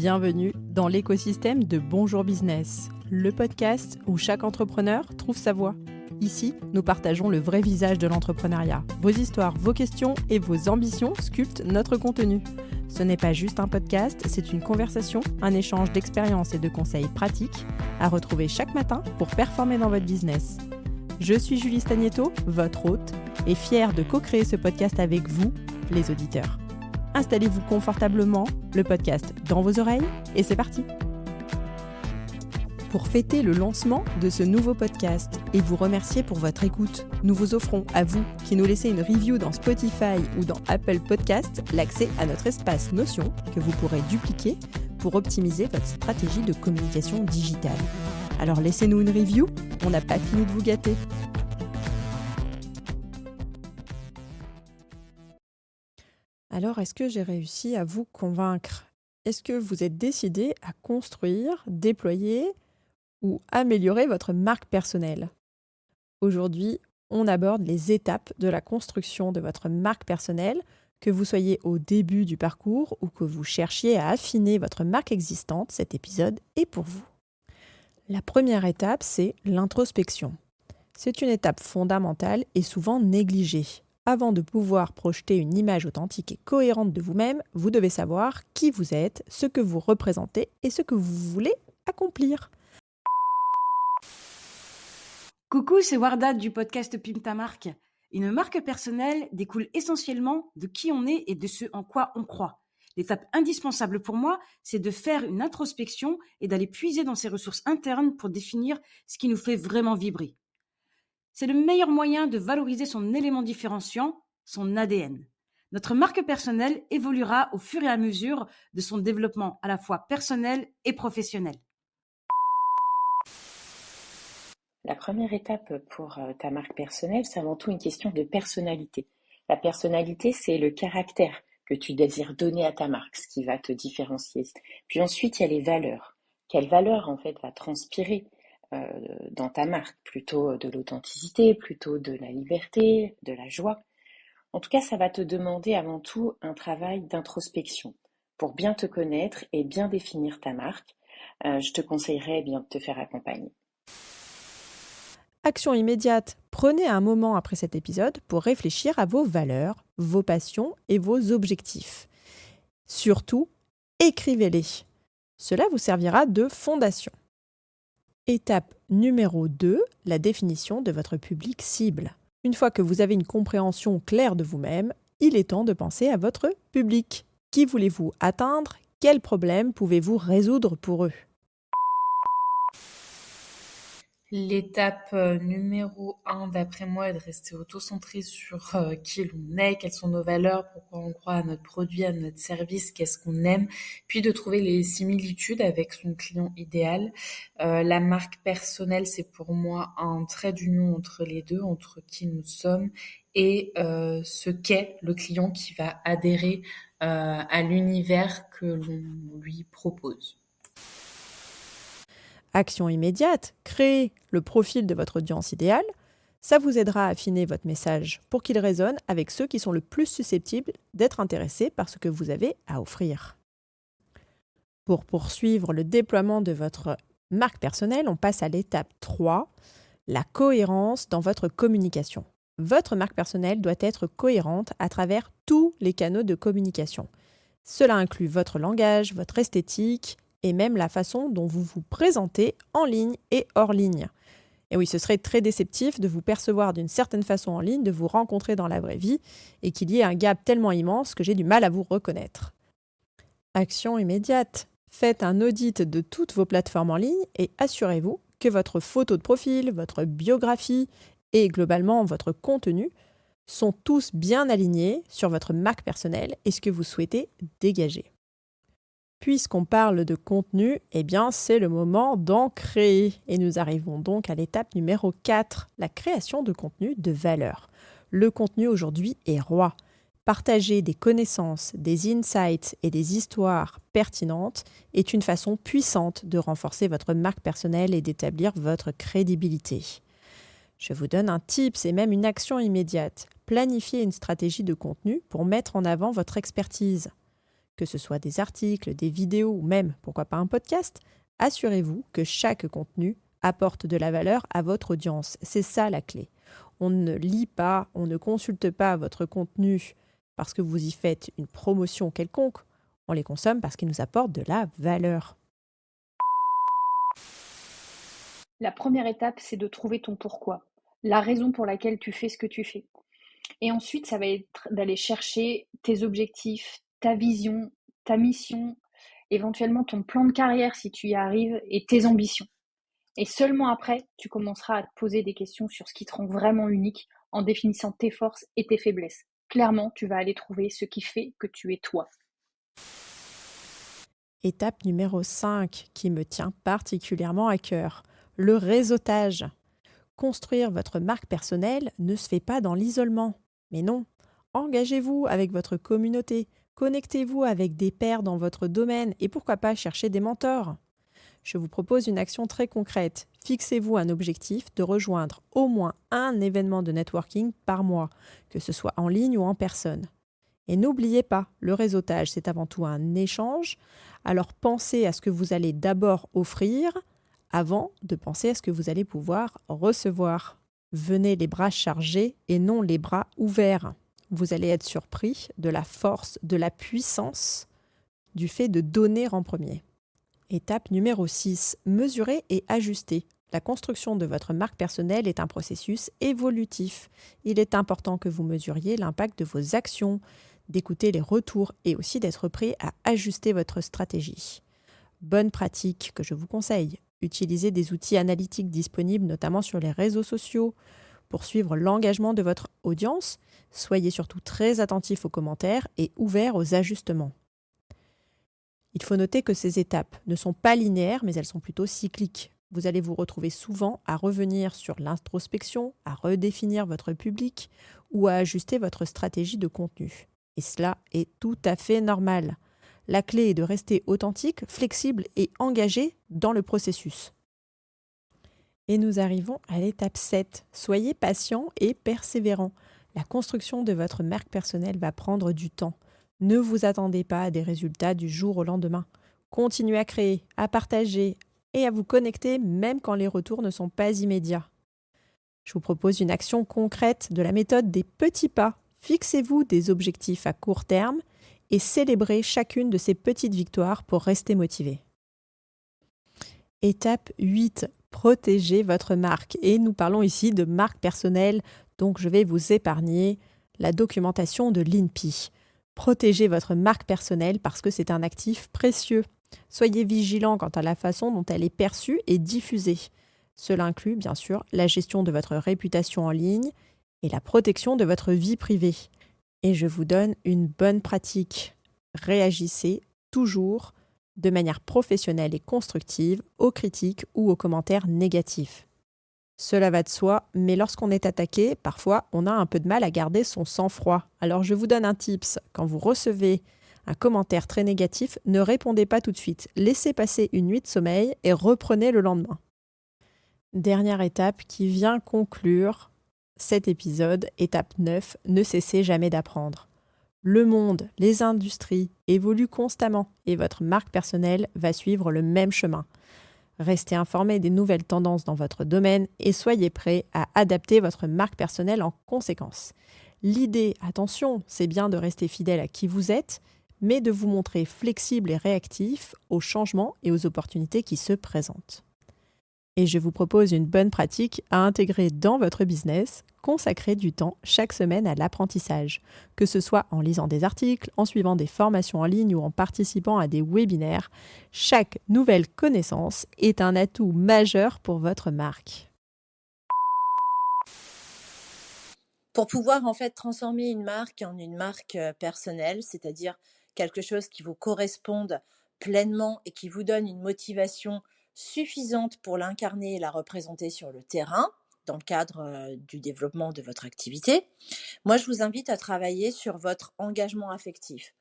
Bienvenue dans l'écosystème de Bonjour Business, le podcast où chaque entrepreneur trouve sa voie. Ici, nous partageons le vrai visage de l'entrepreneuriat. Vos histoires, vos questions et vos ambitions sculptent notre contenu. Ce n'est pas juste un podcast, c'est une conversation, un échange d'expériences et de conseils pratiques à retrouver chaque matin pour performer dans votre business. Je suis Julie Stagnetto, votre hôte, et fière de co-créer ce podcast avec vous, les auditeurs. Installez-vous confortablement, le podcast dans vos oreilles, et c'est parti. Pour fêter le lancement de ce nouveau podcast et vous remercier pour votre écoute, nous vous offrons à vous qui nous laissez une review dans Spotify ou dans Apple Podcast l'accès à notre espace Notion que vous pourrez dupliquer pour optimiser votre stratégie de communication digitale. Alors laissez-nous une review, on n'a pas fini de vous gâter. Alors, est-ce que j'ai réussi à vous convaincre ? Est-ce que vous êtes décidé à construire, déployer ou améliorer votre marque personnelle ? Aujourd'hui, on aborde les étapes de la construction de votre marque personnelle, que vous soyez au début du parcours ou que vous cherchiez à affiner votre marque existante, cet épisode est pour vous. La première étape, c'est l'introspection. C'est une étape fondamentale et souvent négligée. Avant de pouvoir projeter une image authentique et cohérente de vous-même, vous devez savoir qui vous êtes, ce que vous représentez et ce que vous voulez accomplir. Coucou, c'est Warda du podcast Pimp ta marque. Une marque personnelle découle essentiellement de qui on est et de ce en quoi on croit. L'étape indispensable pour moi, c'est de faire une introspection et d'aller puiser dans ses ressources internes pour définir ce qui nous fait vraiment vibrer. C'est le meilleur moyen de valoriser son élément différenciant, son ADN. Notre marque personnelle évoluera au fur et à mesure de son développement à la fois personnel et professionnel. La première étape pour ta marque personnelle, c'est avant tout une question de personnalité. La personnalité, c'est le caractère que tu désires donner à ta marque, ce qui va te différencier. Puis ensuite, il y a les valeurs. Quelle valeur, en fait, va transpirer dans ta marque? Plutôt de l'authenticité, plutôt de la liberté, de la joie. En tout cas, ça va te demander avant tout un travail d'introspection pour bien te connaître et bien définir ta marque. Je te conseillerais bien de te faire accompagner. Action immédiate, prenez un moment après cet épisode pour réfléchir à vos valeurs, vos passions et vos objectifs. Surtout, écrivez-les. Cela vous servira de fondation. Étape numéro 2, la définition de votre public cible. Une fois que vous avez une compréhension claire de vous-même, il est temps de penser à votre public. Qui voulez-vous atteindre ? Quels problèmes pouvez-vous résoudre pour eux ? L'étape numéro 1, d'après moi, est de rester auto-centré sur qui l'on est, quelles sont nos valeurs, pourquoi on croit à notre produit, à notre service, qu'est-ce qu'on aime, puis de trouver les similitudes avec son client idéal. La marque personnelle, c'est pour moi un trait d'union entre les deux, entre qui nous sommes et ce qu'est le client qui va adhérer à l'univers que l'on lui propose. Action immédiate, créez le profil de votre audience idéale. Ça vous aidera à affiner votre message pour qu'il résonne avec ceux qui sont le plus susceptibles d'être intéressés par ce que vous avez à offrir. Pour poursuivre le déploiement de votre marque personnelle, on passe à l'étape 3, la cohérence dans votre communication. Votre marque personnelle doit être cohérente à travers tous les canaux de communication. Cela inclut votre langage, votre esthétique, et même la façon dont vous vous présentez en ligne et hors ligne. Et oui, ce serait très déceptif de vous percevoir d'une certaine façon en ligne, de vous rencontrer dans la vraie vie, et qu'il y ait un gap tellement immense que j'ai du mal à vous reconnaître. Action immédiate. Faites un audit de toutes vos plateformes en ligne et assurez-vous que votre photo de profil, votre biographie et globalement votre contenu sont tous bien alignés sur votre marque personnelle et ce que vous souhaitez dégager. Puisqu'on parle de contenu, eh bien c'est le moment d'en créer. Et nous arrivons donc à l'étape numéro 4, la création de contenu de valeur. Le contenu aujourd'hui est roi. Partager des connaissances, des insights et des histoires pertinentes est une façon puissante de renforcer votre marque personnelle et d'établir votre crédibilité. Je vous donne un tips et même une action immédiate. Planifiez une stratégie de contenu pour mettre en avant votre expertise. que ce soit des articles, des vidéos ou même, pourquoi pas un podcast, assurez-vous que chaque contenu apporte de la valeur à votre audience. C'est ça la clé. On ne lit pas, on ne consulte pas votre contenu parce que vous y faites une promotion quelconque. On les consomme parce qu'ils nous apportent de la valeur. La première étape, c'est de trouver ton pourquoi, la raison pour laquelle tu fais ce que tu fais. Et ensuite, ça va être d'aller chercher tes objectifs, ta vision, ta mission, éventuellement ton plan de carrière si tu y arrives et tes ambitions. Et seulement après, tu commenceras à te poser des questions sur ce qui te rend vraiment unique en définissant tes forces et tes faiblesses. Clairement, tu vas aller trouver ce qui fait que tu es toi. Étape numéro 5 qui me tient particulièrement à cœur, le réseautage. Construire votre marque personnelle ne se fait pas dans l'isolement. Mais non, engagez-vous avec votre communauté, connectez-vous avec des pairs dans votre domaine et pourquoi pas chercher des mentors. Je vous propose une action très concrète. Fixez-vous un objectif de rejoindre au moins un événement de networking par mois, que ce soit en ligne ou en personne. Et n'oubliez pas, le réseautage, c'est avant tout un échange. Alors pensez à ce que vous allez d'abord offrir avant de penser à ce que vous allez pouvoir recevoir. Venez les bras chargés et non les bras ouverts. Vous allez être surpris de la force, de la puissance du fait de donner en premier. Étape numéro 6, mesurer et ajuster. La construction de votre marque personnelle est un processus évolutif. Il est important que vous mesuriez l'impact de vos actions, d'écouter les retours et aussi d'être prêt à ajuster votre stratégie. Bonne pratique que je vous conseille. Utilisez des outils analytiques disponibles notamment sur les réseaux sociaux pour suivre l'engagement de votre audience. Soyez surtout très attentif aux commentaires et ouvert aux ajustements. Il faut noter que ces étapes ne sont pas linéaires, mais elles sont plutôt cycliques. Vous allez vous retrouver souvent à revenir sur l'introspection, à redéfinir votre public ou à ajuster votre stratégie de contenu. Et cela est tout à fait normal. La clé est de rester authentique, flexible et engagé dans le processus. Et nous arrivons à l'étape 7. Soyez patient et persévérant. La construction de votre marque personnelle va prendre du temps. Ne vous attendez pas à des résultats du jour au lendemain. Continuez à créer, à partager et à vous connecter même quand les retours ne sont pas immédiats. Je vous propose une action concrète de la méthode des petits pas. Fixez-vous des objectifs à court terme et célébrez chacune de ces petites victoires pour rester motivé. Étape 8. Protégez votre marque. Et nous parlons ici de marque personnelle, donc je vais vous épargner la documentation de l'INPI. Protégez votre marque personnelle parce que c'est un actif précieux. Soyez vigilant quant à la façon dont elle est perçue et diffusée. Cela inclut bien sûr la gestion de votre réputation en ligne et la protection de votre vie privée. Et je vous donne une bonne pratique. Réagissez toujours de manière professionnelle et constructive aux critiques ou aux commentaires négatifs. Cela va de soi, mais lorsqu'on est attaqué, parfois on a un peu de mal à garder son sang-froid. Alors je vous donne un tips. Quand vous recevez un commentaire très négatif, ne répondez pas tout de suite. Laissez passer une nuit de sommeil et reprenez le lendemain. Dernière étape qui vient conclure cet épisode, étape 9, ne cessez jamais d'apprendre. Le monde, les industries évoluent constamment et votre marque personnelle va suivre le même chemin. Restez informé des nouvelles tendances dans votre domaine et soyez prêt à adapter votre marque personnelle en conséquence. L'idée, attention, c'est bien de rester fidèle à qui vous êtes, mais de vous montrer flexible et réactif aux changements et aux opportunités qui se présentent. Et je vous propose une bonne pratique à intégrer dans votre business, consacrer du temps chaque semaine à l'apprentissage, que ce soit en lisant des articles, en suivant des formations en ligne ou en participant à des webinaires. Chaque nouvelle connaissance est un atout majeur pour votre marque. Pour pouvoir en fait transformer une marque en une marque personnelle, c'est-à-dire quelque chose qui vous corresponde pleinement et qui vous donne une motivation suffisante pour l'incarner et la représenter sur le terrain, dans le cadre du développement de votre activité, moi je vous invite à travailler sur votre engagement affectif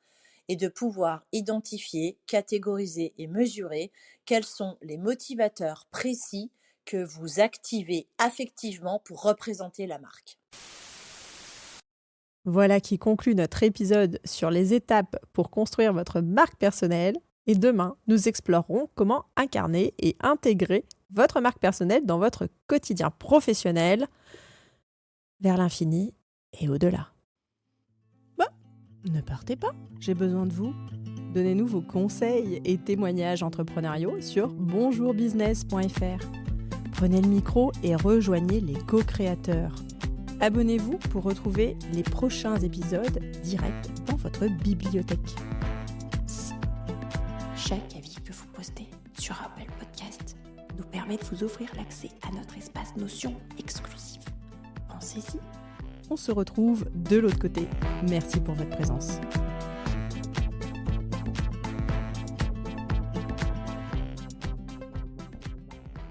et de pouvoir identifier, catégoriser et mesurer quels sont les motivateurs précis que vous activez affectivement pour représenter la marque. Voilà qui conclut notre épisode sur les étapes pour construire votre marque personnelle. Et demain, nous explorerons comment incarner et intégrer votre marque personnelle dans votre quotidien professionnel vers l'infini et au-delà. Ne partez pas, j'ai besoin de vous. Donnez-nous vos conseils et témoignages entrepreneuriaux sur bonjourbusiness.fr. Prenez le micro et rejoignez les co-créateurs. Abonnez-vous pour retrouver les prochains épisodes directs dans votre bibliothèque. Chaque avis que vous postez sur Apple Podcast nous permet de vous offrir l'accès à notre espace Notion exclusif. Pensez-y. On se retrouve de l'autre côté. Merci pour votre présence.